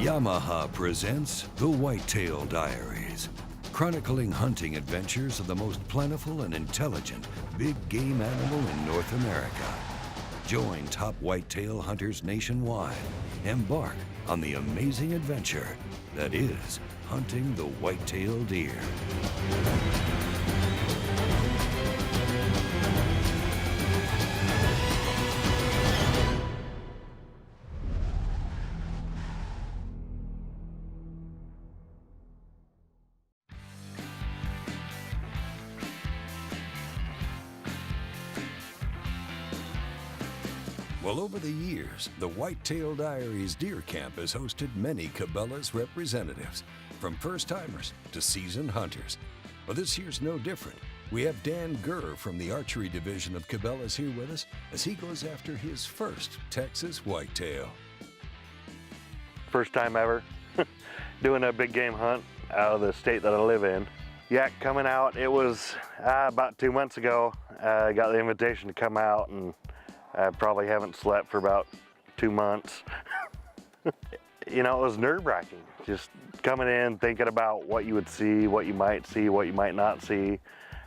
Yamaha presents the Whitetail Diaries, chronicling hunting adventures of the most plentiful and intelligent big game animal in North America. Join top whitetail hunters nationwide. Embark on the amazing adventure that is hunting the whitetail deer. Well, over the years, the Whitetail Diaries Deer Camp has hosted many Cabela's representatives, from first-timers to seasoned hunters. Well, this year's no different. We have Dan Gurr from the Archery division of Cabela's here with us as he goes after his first Texas whitetail. First time ever doing a big game hunt out of the state that I live in. Yeah, coming out, it was about 2 months ago. I got the invitation to come out, and I probably haven't slept for about 2 months. You know, it was nerve-wracking, just coming in, thinking about what you would see, what you might not see,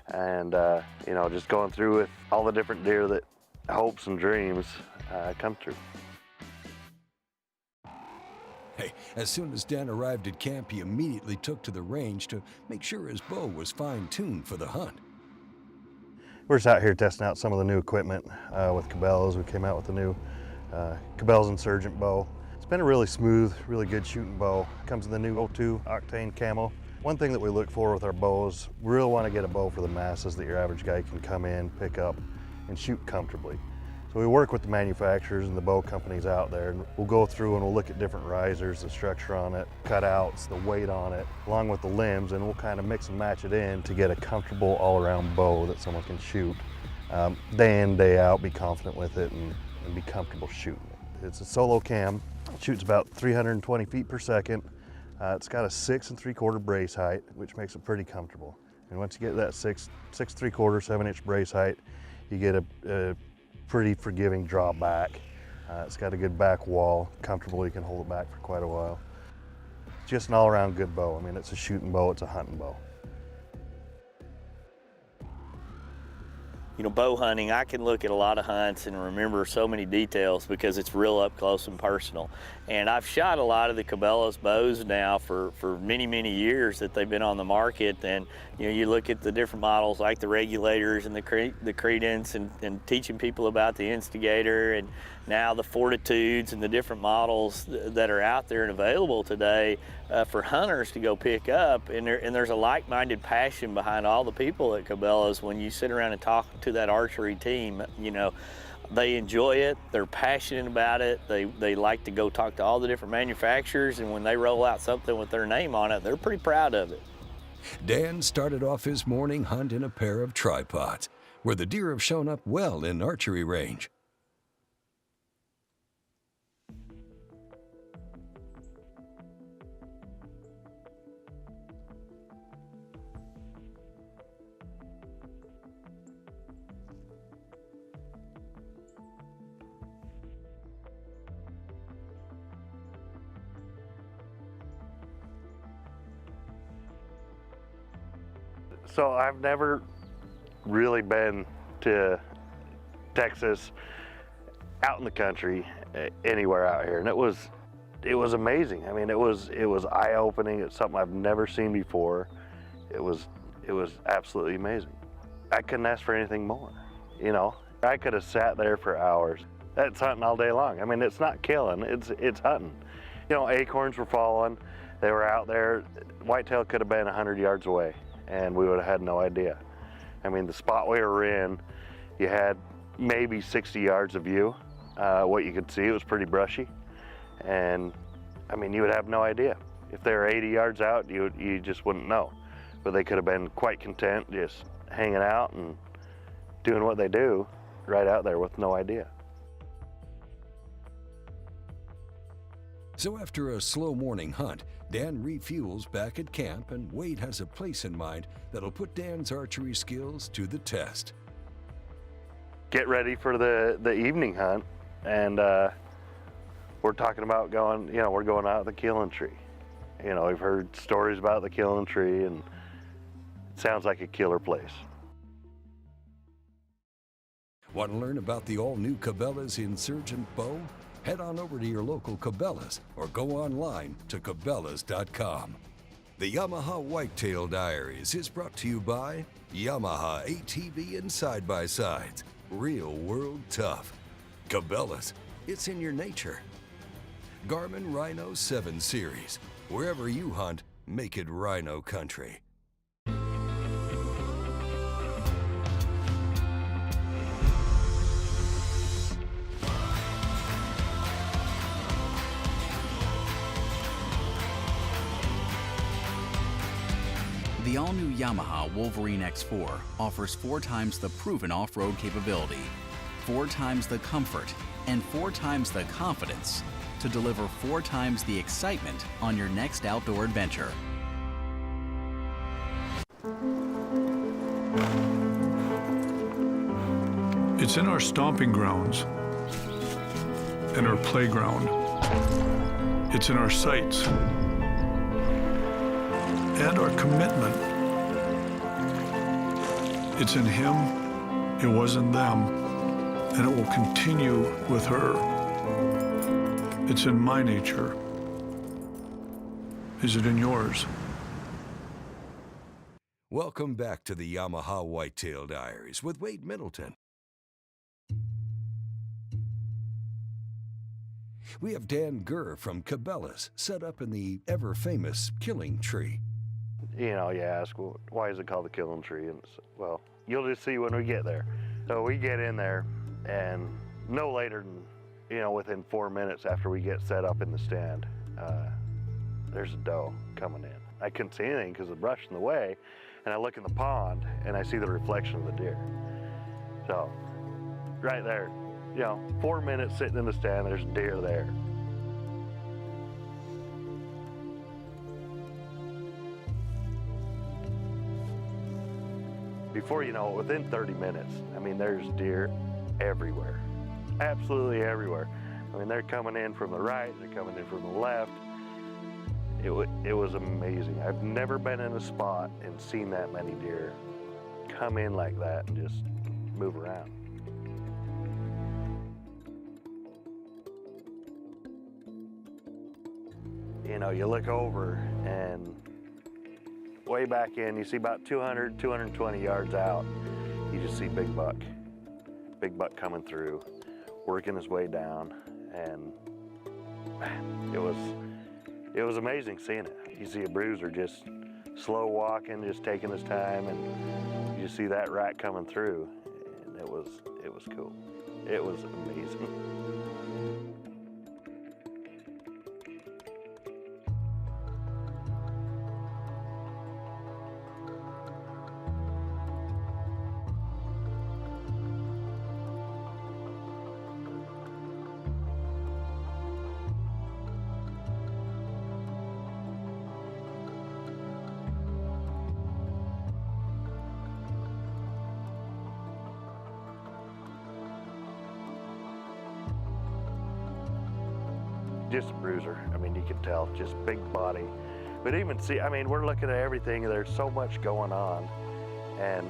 and you know, just going through with all the different deer that hopes and dreams come true. Hey, as soon as Dan arrived at camp, he immediately took to the range to make sure his bow was fine-tuned for the hunt. We're just out here testing out some of the new equipment with Cabela's. We came out with the new Cabela's Insurgent bow. It's been a really smooth, really good shooting bow. Comes in the new 02 Octane Camo. One thing that we look for with our bows, we really want to get a bow for the masses that your average guy can come in, pick up, and shoot comfortably. So we work with the manufacturers and the bow companies out there, and we'll go through and we'll look at different risers, the structure on it, cutouts, the weight on it, along with the limbs, and we'll kind of mix and match it in to get a comfortable all-around bow that someone can shoot day in, day out, be confident with it, and be comfortable shooting it. It's a solo cam. It shoots about 320 feet per second. It's got a 6 3/4 brace height, which makes it pretty comfortable. And once you get that 6 3/4, 7-inch brace height, you get a pretty forgiving draw back. It's got a good back wall, comfortable, you can hold it back for quite a while. It's just an all-around good bow. I mean, it's a shooting bow, it's a hunting bow. You know, bow hunting, I can look at a lot of hunts and remember so many details because it's real up close and personal. And I've shot a lot of the Cabela's bows now for many, many years that they've been on the market. And you know, you look at the different models like the Regulators and the Credence, and teaching people about the Instigator, and now the Fortitudes and the different models that are out there and available today for hunters to go pick up. And there's a like-minded passion behind all the people at Cabela's. When you sit around and talk to that archery team, you know, they enjoy it, they're passionate about it, they like to go talk to all the different manufacturers, and when they roll out something with their name on it, they're pretty proud of it. Dan started off his morning hunt in a pair of tripods, where the deer have shown up well in archery range. So I've never really been to Texas, out in the country, anywhere out here, and it was amazing. I mean, it was eye-opening. It's something I've never seen before. It was absolutely amazing. I couldn't ask for anything more. You know, I could have sat there for hours. That's hunting all day long. I mean, it's not killing, it's hunting. You know, acorns were falling. They were out there. Whitetail could have been 100 yards away, and we would have had no idea. I mean, the spot we were in, you had maybe 60 yards of view. What you could see, it was pretty brushy. And I mean, you would have no idea. If they were 80 yards out, you just wouldn't know. But they could have been quite content just hanging out and doing what they do right out there with no idea. So after a slow morning hunt, Dan refuels back at camp, and Wade has a place in mind that'll put Dan's archery skills to the test. Get ready for the evening hunt, and We're talking about going, you know, we're going out the Killing Tree. You know, we've heard stories about the Killing Tree, and it sounds like a killer place. Want to learn about the all-new Cabela's Insurgent Bow? Head on over to your local Cabela's or go online to Cabelas.com. The Yamaha Whitetail Diaries is brought to you by Yamaha ATV and side-by-sides. Real world tough. Cabela's, it's in your nature. Garmin Rhino 7 Series. Wherever you hunt, make it Rhino country. The all-new Yamaha Wolverine X4 offers 4 times the proven off-road capability, 4 times the comfort, and 4 times the confidence to deliver 4 times the excitement on your next outdoor adventure. It's in our stomping grounds and our playground. It's in our sights and our commitment. It's in him, it was in them, and it will continue with her. It's in my nature. Is it in yours? Welcome back to the Yamaha Whitetail Diaries with Wade Middleton. We have Dan Gurr from Cabela's set up in the ever-famous Killing Tree. You know, you ask, well, why is it called the Killing Tree? And it's, well, you'll just see when we get there. So we get in there, and no later than, you know, within 4 minutes after we get set up in the stand, there's a doe coming in. I couldn't see anything because of the brush in the way, and I look in the pond, and I see the reflection of the deer. So, right there, you know, 4 minutes sitting in the stand, there's deer there. Before you know it, within 30 minutes, I mean, there's deer everywhere, absolutely everywhere. I mean, they're coming in from the right, they're coming in from the left. It was amazing. I've never been in a spot and seen that many deer come in like that and just move around. You know, you look over and way back in, you see about 200, 220 yards out, you just see Big Buck coming through, working his way down, and man, it was amazing seeing it. You see a bruiser just slow walking, just taking his time, and you see that rack coming through, and it was cool. It was amazing. Just a bruiser. I mean, you can tell, just big body. But even see, I mean, we're looking at everything, there's so much going on, and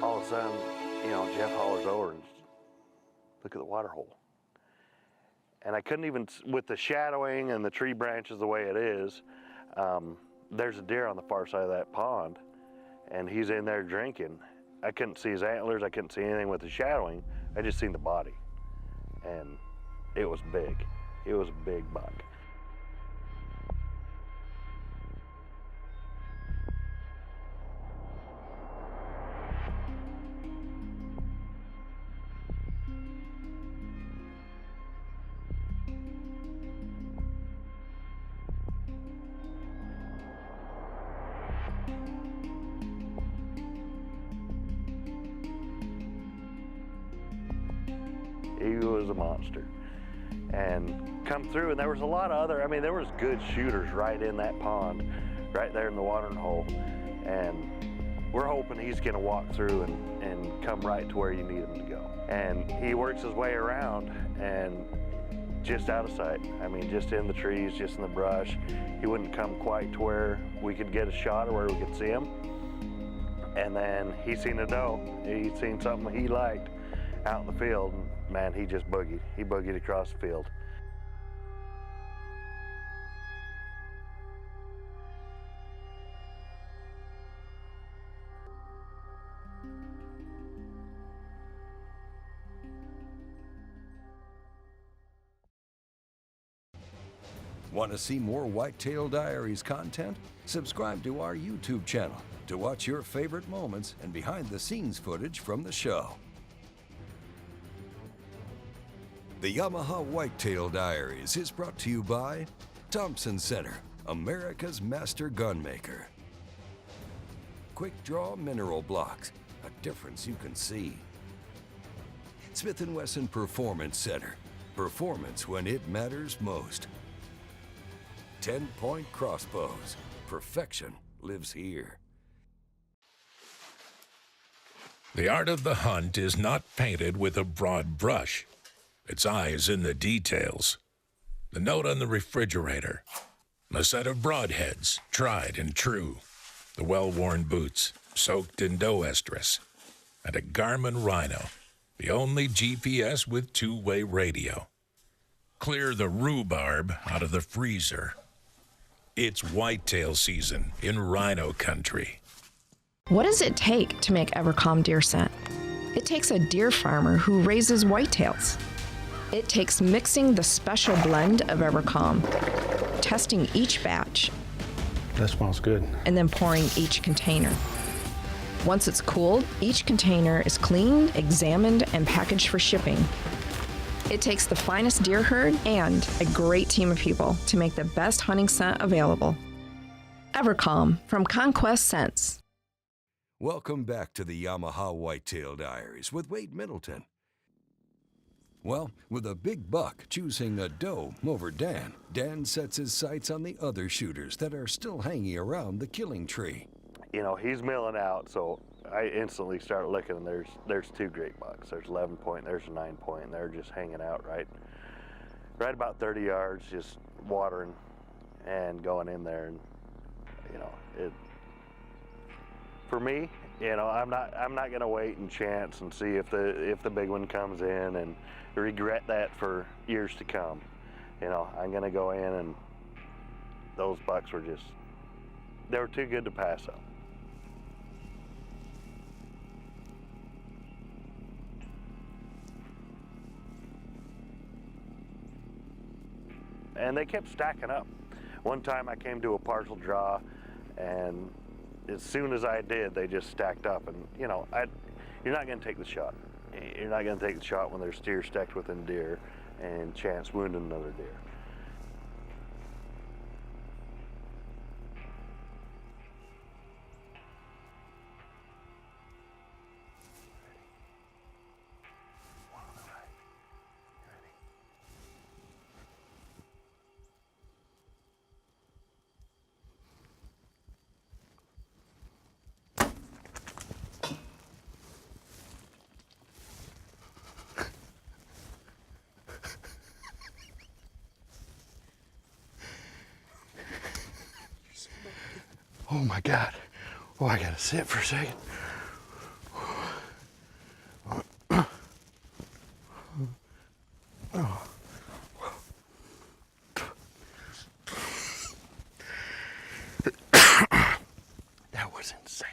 all of a sudden, you know, Jeff hollers over and look at the water hole. And I couldn't even, with the shadowing and the tree branches the way it is, there's a deer on the far side of that pond, and he's in there drinking. I couldn't see his antlers, I couldn't see anything with the shadowing, I just seen the body. And it was big. It was a big buck. He was a monster. And come through, and there was a lot of other, I mean, there was good shooters right in that pond, right there in the watering hole. And we're hoping he's gonna walk through and come right to where you need him to go. And he works his way around and just out of sight. I mean, just in the trees, just in the brush. He wouldn't come quite to where we could get a shot or where we could see him. And then he seen a doe. He seen something he liked out in the field. And man, he just boogied. He boogied across the field. Want to see more Whitetail Diaries content? Subscribe to our YouTube channel to watch your favorite moments and behind-the-scenes footage from the show. The Yamaha Whitetail Diaries is brought to you by Thompson Center, America's master gunmaker. Quick Draw Mineral Blocks, a difference you can see. Smith & Wesson Performance Center, performance when it matters most. 10-point crossbows. Perfection lives here. The art of the hunt is not painted with a broad brush. Its eye is in the details. The note on the refrigerator. A set of broadheads, tried and true. The well-worn boots, soaked in doe estrus. And a Garmin Rhino, the only GPS with two-way radio. Clear the rhubarb out of the freezer. It's whitetail season in rhino country. What does it take to make Evercom deer scent? It takes a deer farmer who raises whitetails. It takes mixing the special blend of Evercom, testing each batch. That smells good. And then pouring each container. Once it's cooled, each container is cleaned, examined, and packaged for shipping. It takes the finest deer herd and a great team of people to make the best hunting scent available. Evercom from Conquest Scents. Welcome back to the Yamaha Whitetail Diaries with Wade Middleton. Well, with a big buck choosing a doe over Dan, Dan sets his sights on the other shooters that are still hanging around the killing tree. You know, he's milling out, so I instantly start looking, and there's two great bucks. There's 11 point, there's a 9 point, and they're just hanging out right about 30 yards, just watering and going in there. And you know, for me, you know, I'm not gonna wait and chance and see if the big one comes in and regret that for years to come. You know, I'm gonna go in, and those bucks were they were too good to pass up. And they kept stacking up. One time I came to a partial draw, and as soon as I did, they just stacked up. And you know, you're not gonna take the shot. You're not gonna take the shot when there's deer stacked within deer and chance wounding another deer. Oh my God. Oh, I gotta sit for a second. That was insane.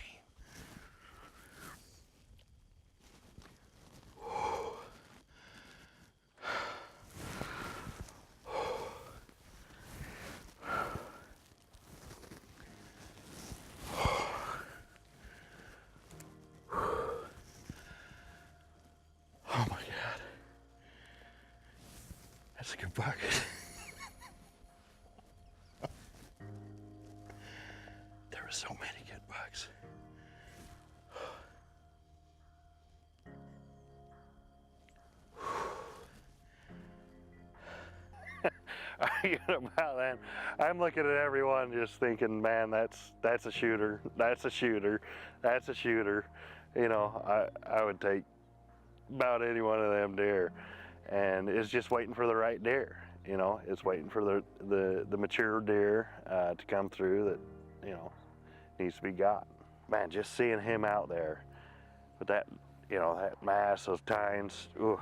Oh my God. That's a good buck. There were so many good bucks. About that, I'm looking at everyone just thinking, man, that's a shooter, that's a shooter, that's a shooter. You know, I would take about any one of them deer. and it's just waiting for the right deer. You know, it's waiting for the mature deer to come through that, you know, needs to be got. Man, just seeing him out there with that, you know, that mass, those tines, ooh,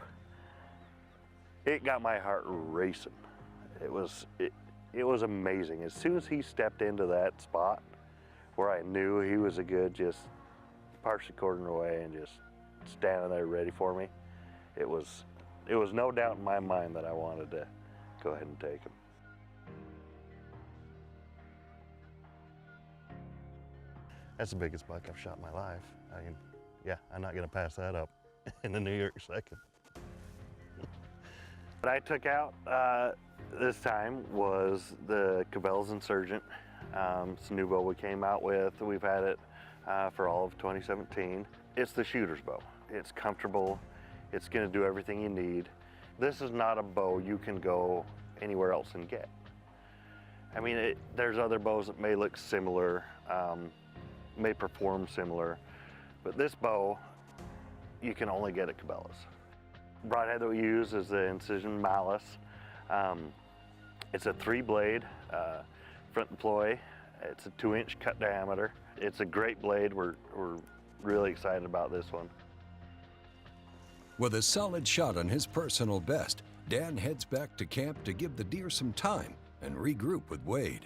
it got my heart racing. It was amazing. As soon as he stepped into that spot where I knew he was a good, just partially quartering away and just standing there ready for me, it was no doubt in my mind that I wanted to go ahead and take him. That's the biggest buck I've shot in my life. Yeah, I'm not gonna pass that up in the New York second. What I took out this time was the Cabela's Insurgent. It's a new bow we came out with. We've had it for all of 2017. It's the shooter's bow. It's comfortable. It's gonna do everything you need. This is not a bow you can go anywhere else and get. I mean, there's other bows that may look similar, may perform similar, but this bow, you can only get at Cabela's. Broadhead that we use is the Incision Malice. It's a 3-blade front deploy. It's a 2-inch cut diameter. It's a great blade. We're really excited about this one. With a solid shot on his personal best, Dan heads back to camp to give the deer some time and regroup with Wade.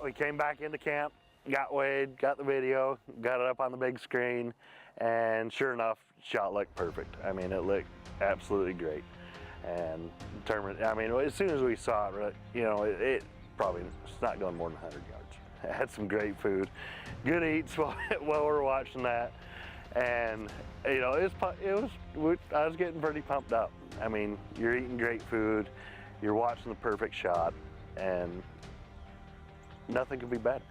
We came back into camp, got Wade, got the video, got it up on the big screen, and sure enough, shot looked perfect. I mean, it looked absolutely great. And determined, I mean, as soon as we saw it, you know, it's not going more than 100 yards. It had some great food, good eats while we're watching that. And, you know, I was getting pretty pumped up. I mean, you're eating great food, you're watching the perfect shot, and nothing could be better.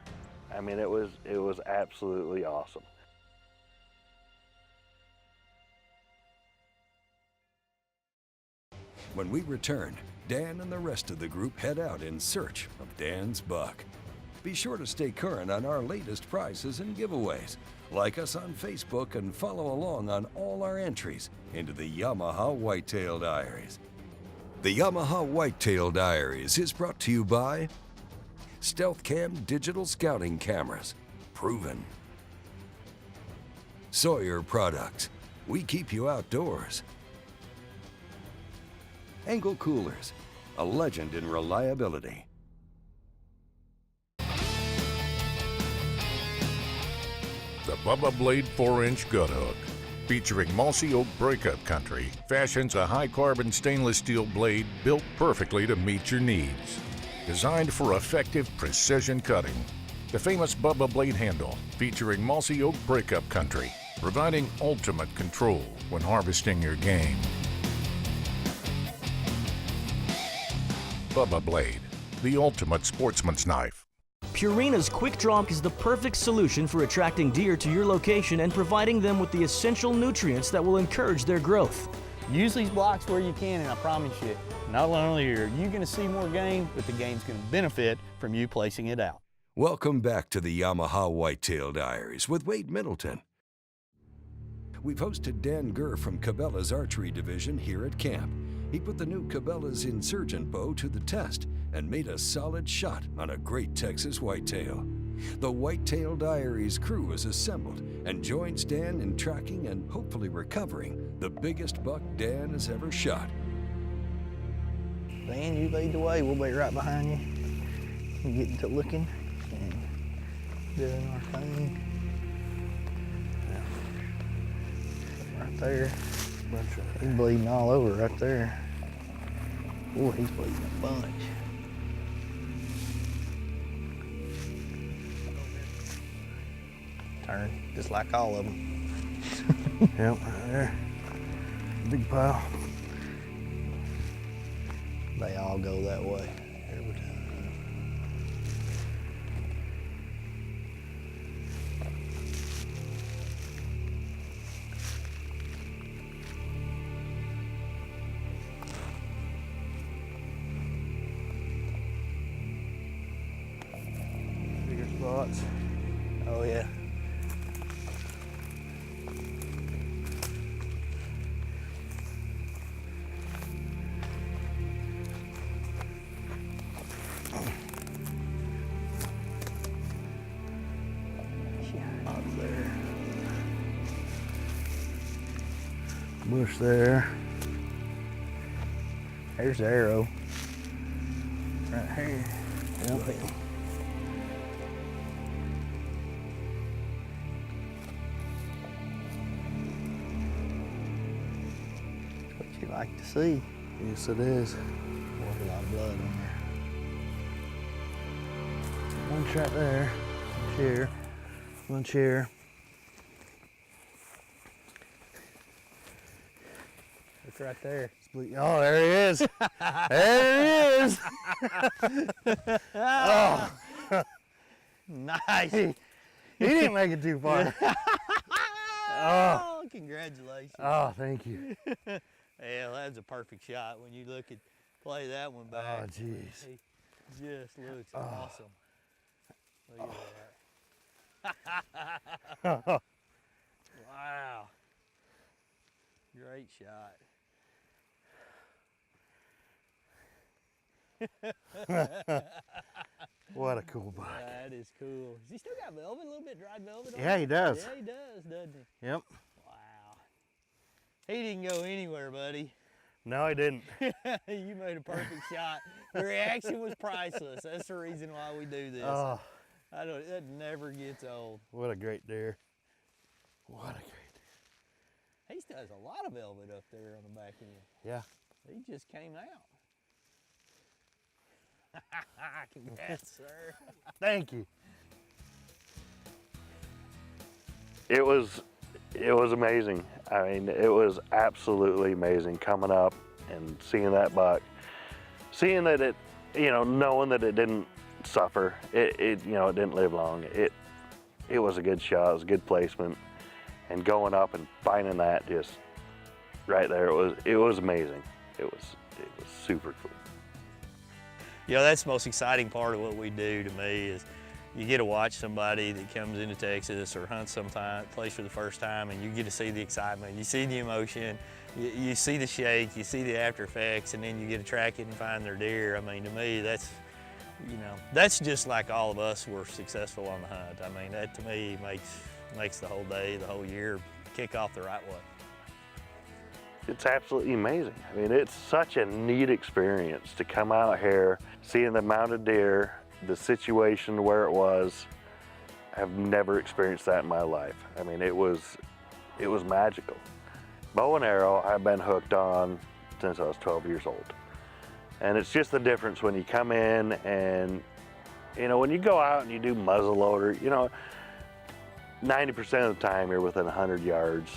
I mean, it was absolutely awesome. When we return, Dan and the rest of the group head out in search of Dan's buck. Be sure to stay current on our latest prizes and giveaways. Like us on Facebook and follow along on all our entries into the Yamaha Whitetail Diaries. The Yamaha Whitetail Diaries is brought to you by Stealth Cam Digital Scouting Cameras, proven. Sawyer Products, we keep you outdoors. Angle Coolers, a legend in reliability. The Bubba Blade 4-inch gut hook, featuring mossy oak breakup country, fashions a high-carbon stainless steel blade built perfectly to meet your needs. Designed for effective precision cutting, the famous Bubba Blade handle, featuring mossy oak breakup country, providing ultimate control when harvesting your game. Bubba Blade, the ultimate sportsman's knife. Purina's Quick Drop is the perfect solution for attracting deer to your location and providing them with the essential nutrients that will encourage their growth. Use these blocks where you can, and I promise you, not only are you going to see more game, but the game's going to benefit from you placing it out. Welcome back to the Yamaha Whitetail Diaries with Wade Middleton. We've hosted Dan Gurr from Cabela's Archery division here at camp. He put the new Cabela's Insurgent bow to the test and made a solid shot on a great Texas whitetail. The Whitetail Diaries crew is assembled and joins Dan in tracking and hopefully recovering the biggest buck Dan has ever shot. Dan, you lead the way. We'll be right behind you. We're getting to looking and doing our thing. Right there. He's bleeding all over right there. Boy, he's bleeding a bunch. Turn, just like all of them. Yep, right there. Big pile. They all go that way every time. Bigger spots. Oh yeah. bush there. There's the arrow. Right here. Yep. What you like to see. Yes, it is. There's a lot of blood on there. Lunch right there. Chair. Lunch here. Look right there. Oh, there he is. There he is. Oh. Nice. He didn't make it too far. Oh, congratulations. Oh, thank you. Yeah, that's a perfect shot when you look at play that one back. Oh, jeez. He just looks awesome. Look at that. Wow. Great shot. What a cool buck. That is cool. Does he still got velvet, a little bit dried velvet on Yeah, it? he does. Yeah, he does, doesn't he? Yep. Wow. He didn't go anywhere, buddy. No, he didn't. You made a perfect shot. The reaction was priceless. That's the reason why we do this. Oh, That never gets old. what a great deer. What a great deer. He still has a lot of velvet up there on the back end. Yeah. He just came out. Congrats, sir. Thank you. It was amazing. I mean, it was absolutely amazing coming up and seeing that buck, seeing that it, knowing that it didn't suffer. It didn't live long. It was a good shot. It was a good placement, and going up and finding that just right there, it was amazing. It was super cool. That's the most exciting part of what we do to me is you get to watch somebody that comes into Texas or hunts sometime, place for the first time, and you get to see the excitement, you see the emotion, you see the shake, you see the after effects, and then you get to track it and find their deer. I mean, to me, that's just like all of us were successful on the hunt. I mean, that to me makes the whole day, the whole year kick off the right way. It's absolutely amazing. I mean, it's such a neat experience to come out here, seeing the mounted deer, the situation where it was. I've never experienced that in my life. I mean, it was magical. Bow and arrow, I've been hooked on since I was 12 years old. And it's just the difference when you come in and, when you go out and you do muzzleloader, 90% of the time you're within 100 yards.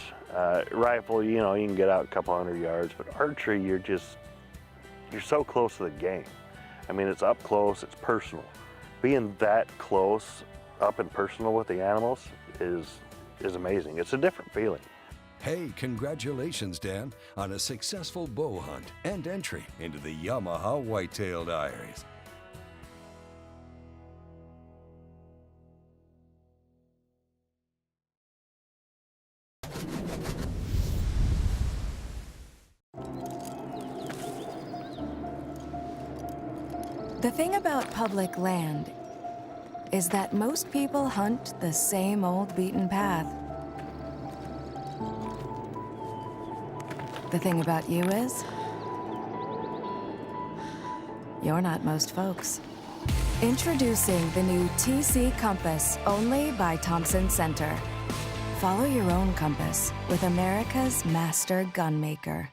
Rifle, you can get out a couple hundred yards, but archery, you're so close to the game. I mean, it's up close, it's personal. Being that close, up and personal with the animals is amazing. It's a different feeling. Hey, congratulations, Dan, on a successful bow hunt and entry into the Yamaha Whitetail Diaries. The thing about public land is that most people hunt the same old beaten path. The thing about you is, you're not most folks. Introducing the new TC Compass, only by Thompson Center. Follow your own compass with America's master gunmaker.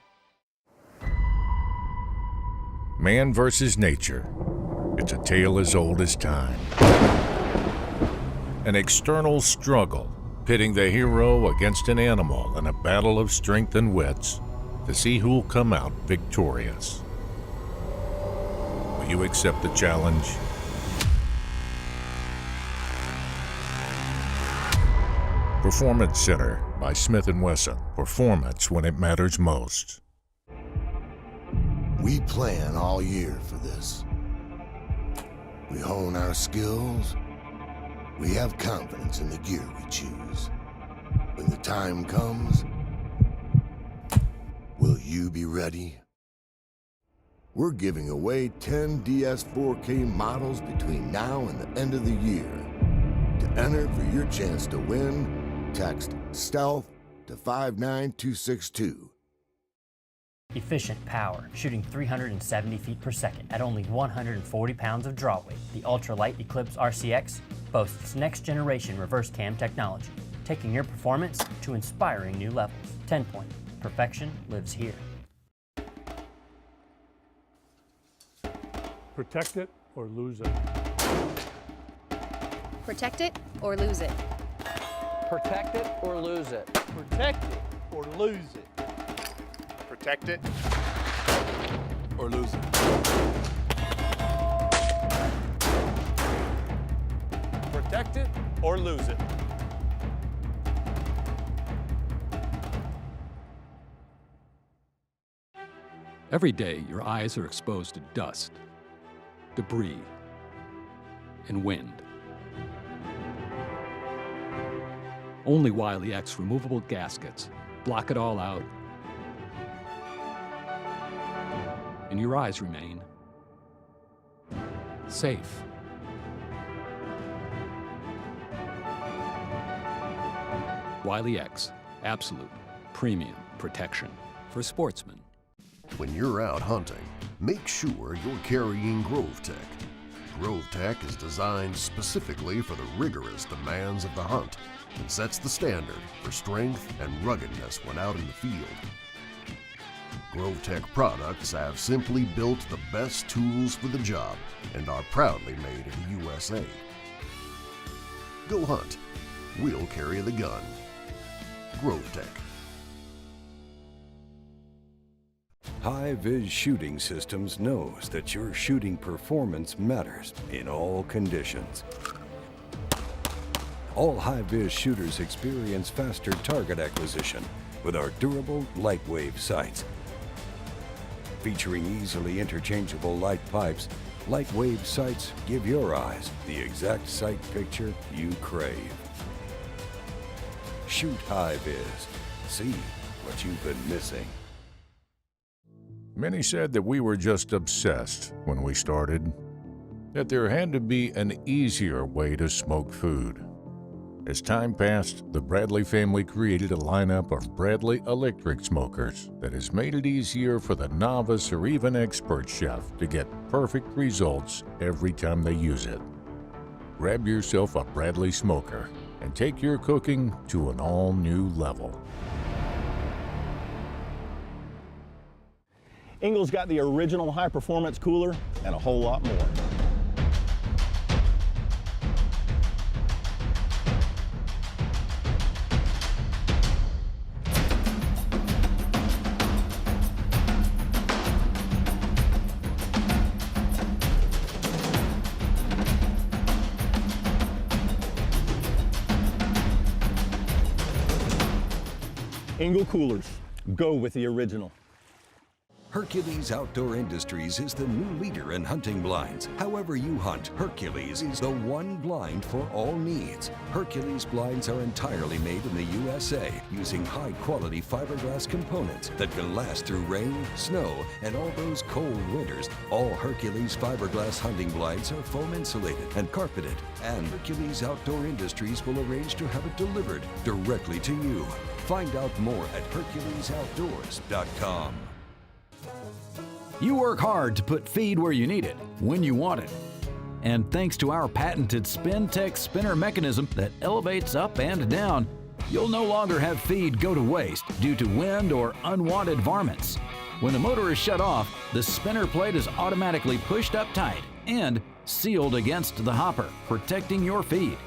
Man versus nature. It's a tale as old as time. An external struggle, pitting the hero against an animal in a battle of strength and wits to see who'll come out victorious. Will you accept the challenge? Performance Center by Smith & Wesson. Performance when it matters most. We plan all year for this. We hone our skills. We have confidence in the gear we choose. When the time comes, will you be ready? We're giving away 10 DS4K models between now and the end of the year. To enter for your chance to win, text STEALTH to 59262. Efficient power, shooting 370 feet per second at only 140 pounds of draw weight. The ultralight Eclipse RCX boasts next-generation reverse cam technology, taking your performance to inspiring new levels. 10-point. Perfection lives here. Protect it or lose it. Protect it or lose it. Protect it or lose it. Protect it or lose it. Protect it or lose it. Protect it or lose it. Every day, your eyes are exposed to dust, debris, and wind. Only Wiley X removable gaskets block it all out, and your eyes remain safe. Wiley X, absolute premium protection for sportsmen. When you're out hunting, make sure you're carrying GroveTech. GroveTech is designed specifically for the rigorous demands of the hunt and sets the standard for strength and ruggedness when out in the field. GroveTech products have simply built the best tools for the job and are proudly made in the USA. Go hunt. We'll carry the gun. GroveTech. High-Vis Shooting Systems knows that your shooting performance matters in all conditions. All high-vis shooters experience faster target acquisition with our durable light wave sights. Featuring easily interchangeable light pipes, light wave sights give your eyes the exact sight picture you crave. Shoot high-vis. See what you've been missing. Many said that we were just obsessed when we started, that there had to be an easier way to smoke food. As time passed, the Bradley family created a lineup of Bradley electric smokers that has made it easier for the novice or even expert chef to get perfect results every time they use it. Grab yourself a Bradley smoker and take your cooking to an all-new level. Engel's got the original high-performance cooler and a whole lot more. Engel coolers, go with the original. Hercules Outdoor Industries is the new leader in hunting blinds. However you hunt, Hercules is the one blind for all needs. Hercules blinds are entirely made in the USA using high-quality fiberglass components that can last through rain, snow, and all those cold winters. All Hercules fiberglass hunting blinds are foam insulated and carpeted, and Hercules Outdoor Industries will arrange to have it delivered directly to you. Find out more at HerculesOutdoors.com. You work hard to put feed where you need it, when you want it. And thanks to our patented SpinTech spinner mechanism that elevates up and down, you'll no longer have feed go to waste due to wind or unwanted varmints. When the motor is shut off, the spinner plate is automatically pushed up tight and sealed against the hopper, protecting your feed.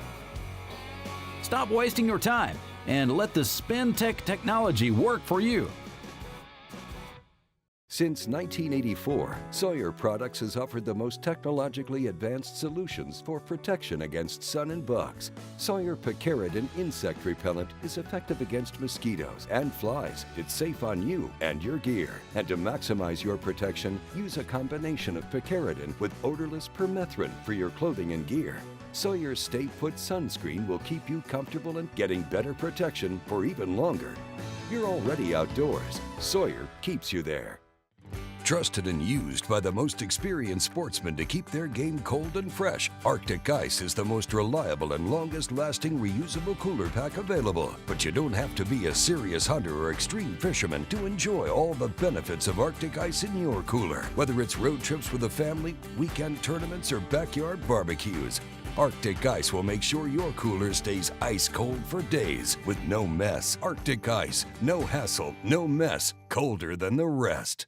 Stop wasting your time and let the SpinTech technology work for you. Since 1984, Sawyer Products has offered the most technologically advanced solutions for protection against sun and bugs. Sawyer Picaridin insect repellent is effective against mosquitoes and flies. It's safe on you and your gear. And to maximize your protection, use a combination of Picaridin with odorless permethrin for your clothing and gear. Sawyer's Stay Put sunscreen will keep you comfortable and getting better protection for even longer. You're already outdoors. Sawyer keeps you there. Trusted and used by the most experienced sportsmen to keep their game cold and fresh, Arctic Ice is the most reliable and longest-lasting reusable cooler pack available. But you don't have to be a serious hunter or extreme fisherman to enjoy all the benefits of Arctic Ice in your cooler. Whether it's road trips with the family, weekend tournaments, or backyard barbecues, Arctic Ice will make sure your cooler stays ice cold for days with no mess. Arctic Ice, no hassle, no mess, colder than the rest.